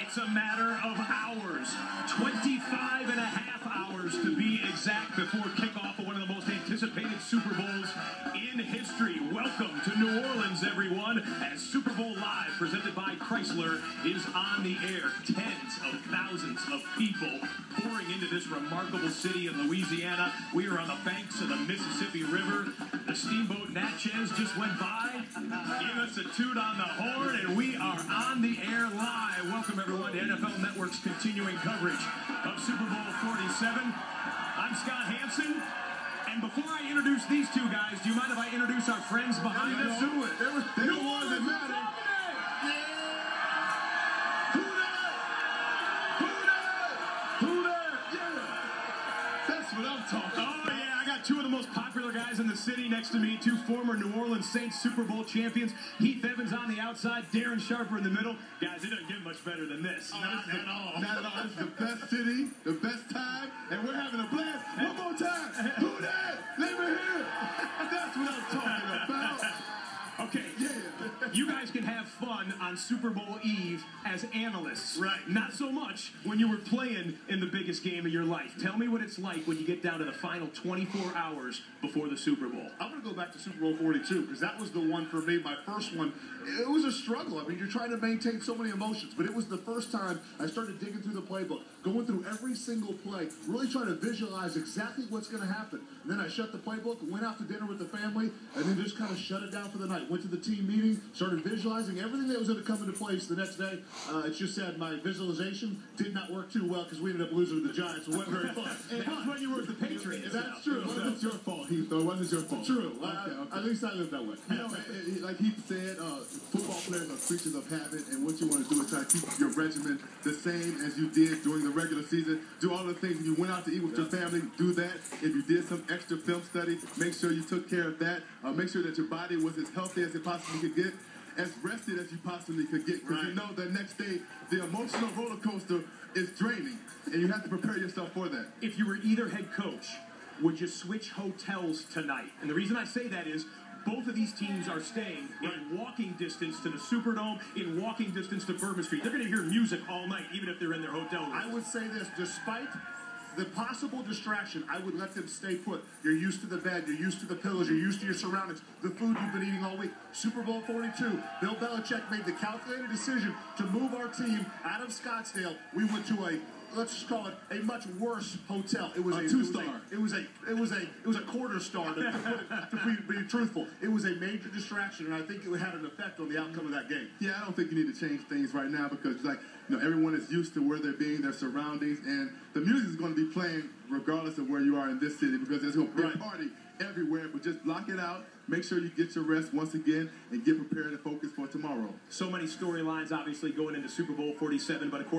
It's a matter of hours, 25 and a half hours to be exact, before kickoff of one of the most anticipated Super Bowls in history. Welcome to New Orleans, everyone, as Super Bowl Live, presented by Chrysler, is on the air. Tens of thousands of people pouring into this remarkable city in Louisiana. We are on the banks of the Mississippi River. The steamboat Natchez just went by. Give us a toot on the horn, and we are on the air live. Welcome, everyone, to NFL Network's continuing coverage of Super Bowl 47. I'm Scott Hansen, and before I introduce these two guys, do you mind if I introduce our friends behind us? Let's do it. They're the ones that matter. Who that? Yeah. That's what I'm talking about. Oh, yeah, I got two of the most popular guys in the city next to me, two former New Orleans Saints Super Bowl champions. Heath Evans on the outside, Darren Sharper in the middle. Guys, it doesn't get much better than this. Not at all. Not at all. This is the best city, the best time, and we're having a blast. One more time. Who that? Leave it here. That's what I'm talking about. Okay, Yeah. you guys can have fun on Super Bowl Eve as analysts. Right. Not so much when you were playing in the biggest game of your life. Tell me what it's like when you get down to the final 24 hours before the Super Bowl. I'm going to go back to Super Bowl 42 because that was the one for me, my first one. It was a struggle. I mean, you're trying to maintain so many emotions, but it was the first time I started digging through the playbook, going through every single play, really trying to visualize exactly what's going to happen. And then I shut the playbook, went out to dinner with the family, and then just kind of shut it down for the night. Went to the team meeting, started visualizing everything that was going to come into place the next day. It's just sad my visualization did not work too well because we ended up losing to the Giants. It wasn't very fun. That was when you were with the Patriots. That's true. It wasn't your fault, Heath, though. It wasn't your fault. True. Okay. At least I lived that way. You know, like Heath said, football players are creatures of habit, and what you want to do is try to keep your regimen the same as you did during the regular season. Do all the things. If you went out to eat with your family, do that. If you did some extra film study, make sure you took care of that. Make sure that your body was as healthy as it possibly could get, as rested as you possibly could get. Because you know the next day, the emotional roller coaster is draining, and you have to prepare yourself for that. If you were either head coach, would you switch hotels tonight? And the reason I say that is both of these teams are staying in walking distance to the Superdome, in walking distance to Bourbon Street. They're going to hear music all night, even if they're in their hotel room. I would say this, despite the possible distraction, I would let them stay put. You're used to the bed, you're used to the pillows, you're used to your surroundings, the food you've been eating all week. Super Bowl 42, Bill Belichick made the calculated decision to move our team out of Scottsdale. We went to a, let's just call it a much worse hotel. It was A a two-star. It was a quarter star to be truthful. It was a major distraction, and I think it had an effect on the outcome of that game. Yeah, I don't think you need to change things right now because, like, you know, everyone is used to where they're being, their surroundings, and the music is going to be playing regardless of where you are in this city because there's going to be a party everywhere. But just block it out. Make sure you get your rest once again and get prepared and focused for tomorrow. So many storylines, obviously, going into Super Bowl 47, but of course,